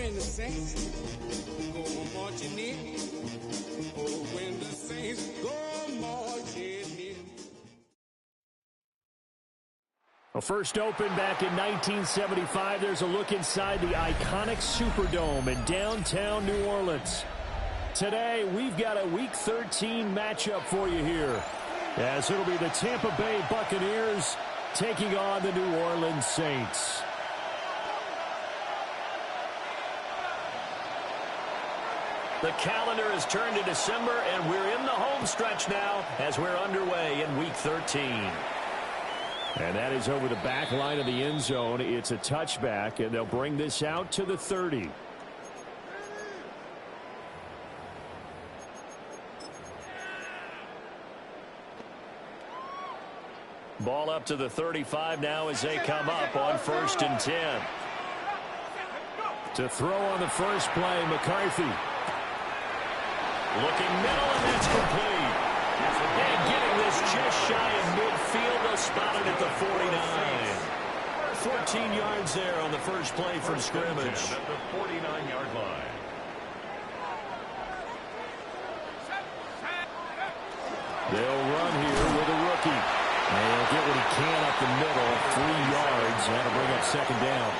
when the Saints go marching in. Oh, when the Saints go marching in. Well, first opened back in 1975. There's a look inside the iconic Superdome in downtown New Orleans. Today, we've got a Week 13 matchup for you here, as it'll be the Tampa Bay Buccaneers taking on the New Orleans Saints. The calendar has turned to December, and we're in the home stretch now as we're underway in Week 13. And that is over the back line of the end zone. It's a touchback, and they'll bring this out to the 30. Ball up to the 35 now as they come up on 1st and 10. To throw on the first play, McCarthy. Looking middle, and that's complete. And getting this just shy of midfield, they'll spot it at the 49. 14 yards there on the first play from scrimmage. At the 49-yard line. They'll run here with a rookie. And he'll get what he can up the middle, 3 yards. That'll bring up second down.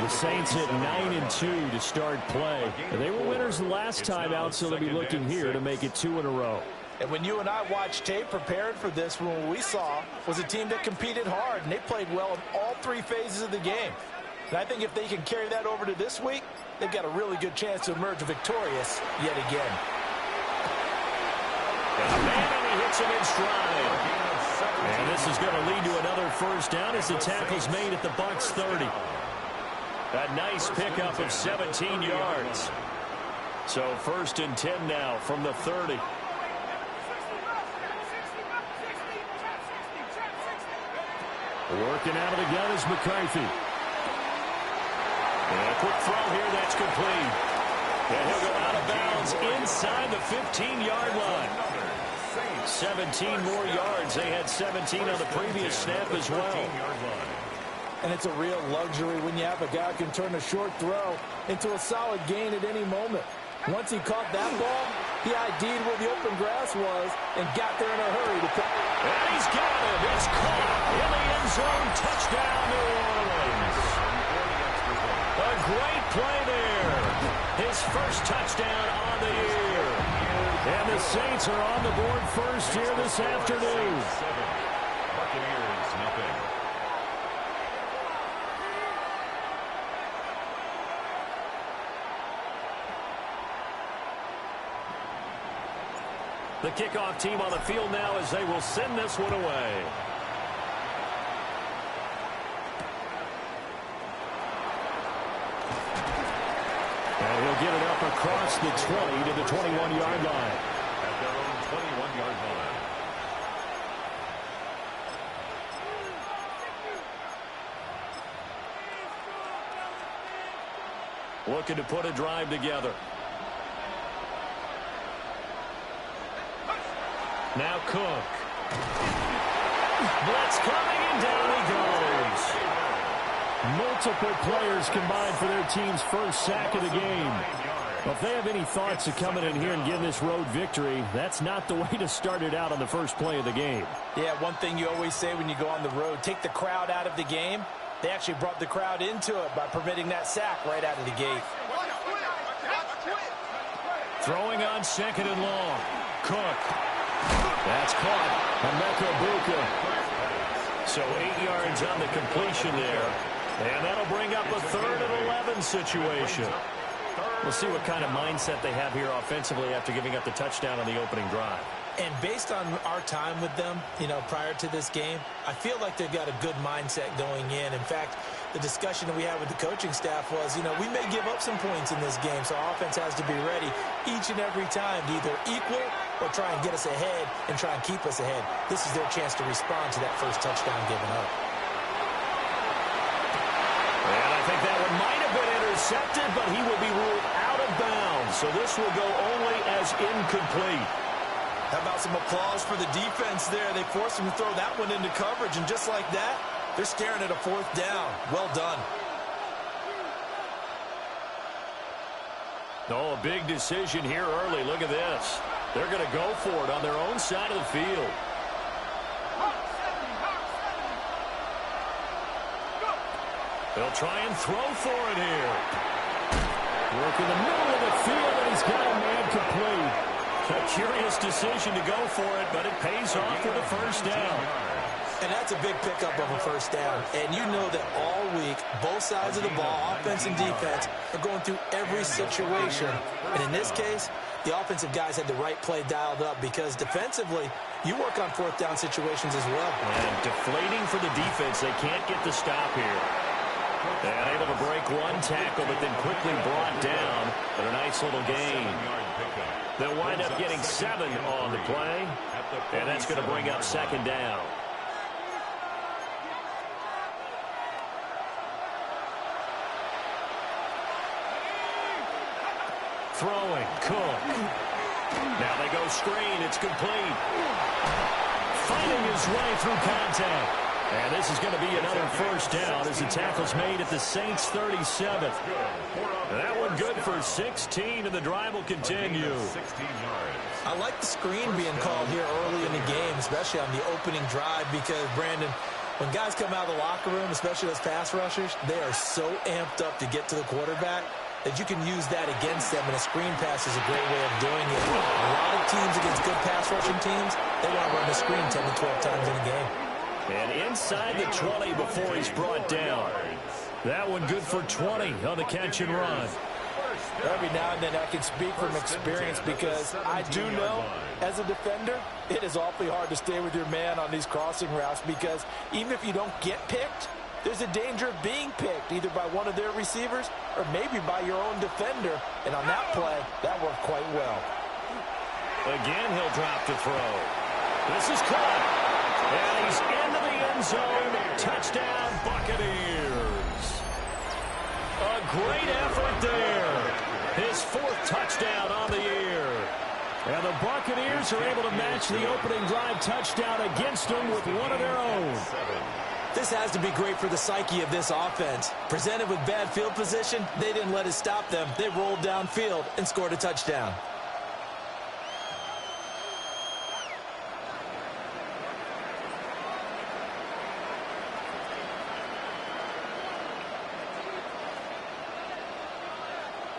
The Saints hit 9-2 to start play. They were winners the last time out, so they'll be looking here to make it 2 in a row. And when you and I watched tape prepared for this, what we saw was a team that competed hard, and they played well in all 3 phases of the game. And I think if they can carry that over to this week, they've got a really good chance to emerge victorious yet again. And he hits him in stride. And this is going to lead to another first down as the tackle's made at the Bucs 30. A nice pickup of 17 yards. So 1st and 10 now from the 30. Working out of the gun is McCarthy. And a quick throw here, that's complete. And he'll go out of bounds inside the 15-yard line. 17 more yards. They had 17 on the previous snap as well. And it's a real luxury when you have a guy who can turn a short throw into a solid gain at any moment. Once he caught that ball, he ID'd where the open grass was and got there in a hurry to pick. And he's got it. It's caught in the end zone. Touchdown, New Orleans. A great play there. His first touchdown on the year. And the Saints are on the board first here this afternoon. Buccaneers, nothing. The kickoff team on the field now as they will send this one away. And he'll get it up across the 20 to the 21-yard line. At their own 21-yard line. Looking to put a drive together. Now Cook. Blitz coming, and down he goes. Multiple players combined for their team's first sack of the game. Well, if they have any thoughts of coming in here and getting this road victory, that's not the way to start it out on the first play of the game. Yeah, one thing you always say when you go on the road, take the crowd out of the game. They actually brought the crowd into it by permitting that sack right out of the gate. Throwing on 2nd and long. Cook. That's caught. Emeka Egbuka. So 8 yards on the completion there. And that'll bring up a 3rd and 11 situation. We'll see what kind of mindset they have here offensively after giving up the touchdown on the opening drive. And based on our time with them, prior to this game, I feel like they've got a good mindset going in. In fact, the discussion that we had with the coaching staff was, we may give up some points in this game, so our offense has to be ready each and every time to either equal or try and get us ahead and try and keep us ahead. This is their chance to respond to that first touchdown given up. And I think that one might have been intercepted, but he will be ruled out of bounds. So this will go only as incomplete. How about some applause for the defense there? They forced him to throw that one into coverage, and just like that, they're staring at a 4th down. Well done. Oh, a big decision here early. Look at this. They're going to go for it on their own side of the field. They'll try and throw for it here. Work in the middle of the field, and he's got a man complete. A curious decision to go for it, but it pays off with a first down. And that's a big pickup of a first down. And you know that all week, both sides of the ball, offense and defense, are going through every situation. And in this case, the offensive guys had the right play dialed up because defensively, you work on fourth down situations as well. And deflating for the defense. They can't get the stop here. And able to break one tackle, but then quickly brought down. But a nice little gain. They'll wind up getting 7 on the play. And that's going to bring up second down. Throwing, Cook. Now they go screen. It's complete. Fighting his way through contact. And this is going to be another first down as the tackle's made at the Saints' 37. That one good for 16, and the drive will continue. I like the screen being called here early in the game, especially on the opening drive, because, Brandon, when guys come out of the locker room, especially those pass rushers, they are so amped up to get to the quarterback that you can use that against them, and a screen pass is a great way of doing it. A lot of teams against good pass rushing teams, they want to run the screen 10 to 12 times in a game. And inside the 20 before he's brought down. That one good for 20 on the catch and run. Every now and then I can speak from experience because I do know as a defender, it is awfully hard to stay with your man on these crossing routes because even if you don't get picked, there's a danger of being picked either by one of their receivers or maybe by your own defender. And on that play, that worked quite well. Again, he'll drop to throw. This is caught. And he's into the end zone. Touchdown, Buccaneers. A great effort there. His 4th touchdown on the year. And the Buccaneers are able to match the opening drive touchdown against them with one of their own. This has to be great for the psyche of this offense. Presented with bad field position, they didn't let it stop them. They rolled downfield and scored a touchdown.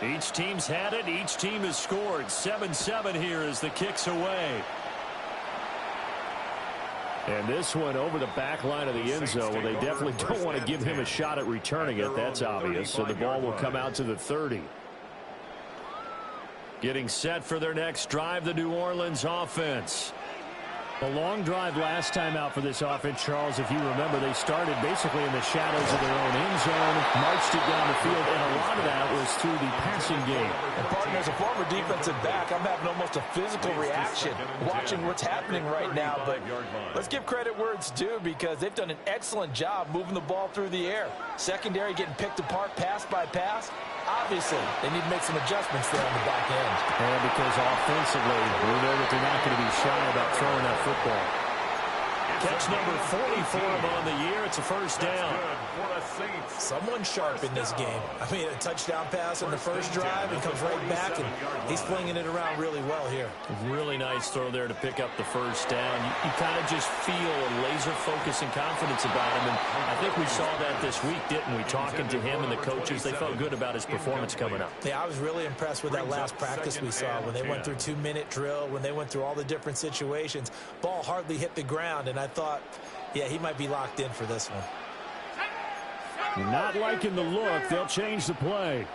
Each team's had it. Each team has scored. 7-7 here as the kick's away. And this one over the back line of the end zone. Well, they definitely don't want to give him a shot at returning it. That's obvious. So the ball will come out to the 30. Getting set for their next drive, the New Orleans offense. A long drive last time out for this offense, Charles. If you remember, they started basically in the shadows of their own end zone, marched it down the field, and a lot of that was through the passing game. And, partner, as a former defensive back, I'm having almost a physical reaction watching what's happening right now. But let's give credit where it's due because they've done an excellent job moving the ball through the air. Secondary getting picked apart pass by pass. Obviously, they need to make some adjustments there on the back end. And because offensively, we know that they're not going to be shy about throwing that football. Catch number 40 for him on the year. It's a first down. Someone sharp in this game. I mean, a touchdown pass on the first drive and comes right back, and he's flinging it around really well here. Really nice throw there to pick up the first down. You kind of just feel a laser focus and confidence about him, and I think we saw that this week, didn't we? Talking to him and the coaches, they felt good about his performance coming up. Yeah, I was really impressed with that last practice we saw when they went through 2-minute drill, when they went through all the different situations. Ball hardly hit the ground, and I thought, yeah, he might be locked in for this one. Not liking the look. They'll change the play.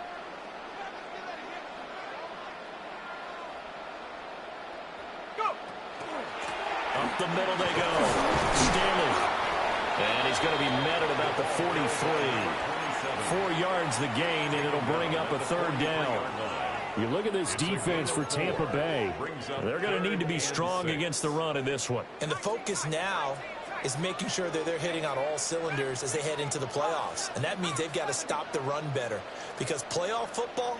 Up the middle they go. Stanley. And he's going to be met at about the 43. 4 yards the gain, and it'll bring up a third down. You look at this defense for Tampa Bay. They're going to need to be strong against the run in this one. And the focus now is making sure that they're hitting on all cylinders as they head into the playoffs. And that means they've got to stop the run better because playoff football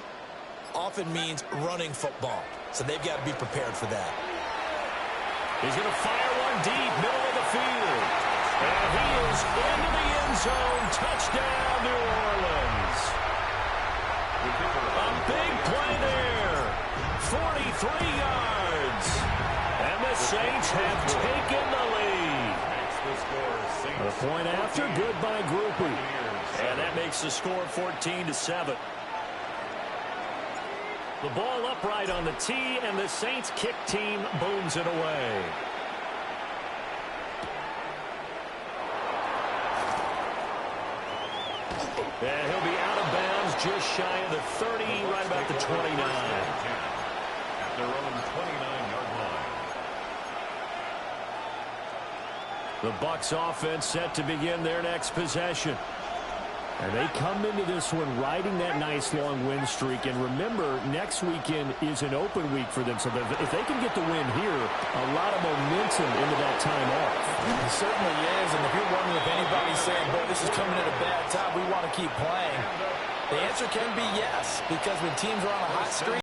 often means running football. So they've got to be prepared for that. He's going to fire one deep, middle of the field. And he is into the end zone. Touchdown, New Orleans. A big play there. 43 yards. And the Saints have taken the lead. The point after, good by Grupe. And that makes the score 14-7. The ball upright on the tee, and the Saints kick team booms it away. And he'll be out of bounds just shy of the 30, right about the 29. At their own 29-yard line. The Bucs offense set to begin their next possession. And they come into this one riding that nice long win streak. And remember, next weekend is an open week for them. So if they can get the win here, a lot of momentum into that time off. It certainly is. And if you're wondering if anybody's saying, boy, this is coming at a bad time, we want to keep playing, the answer can be yes. Because when teams are on a hot streak,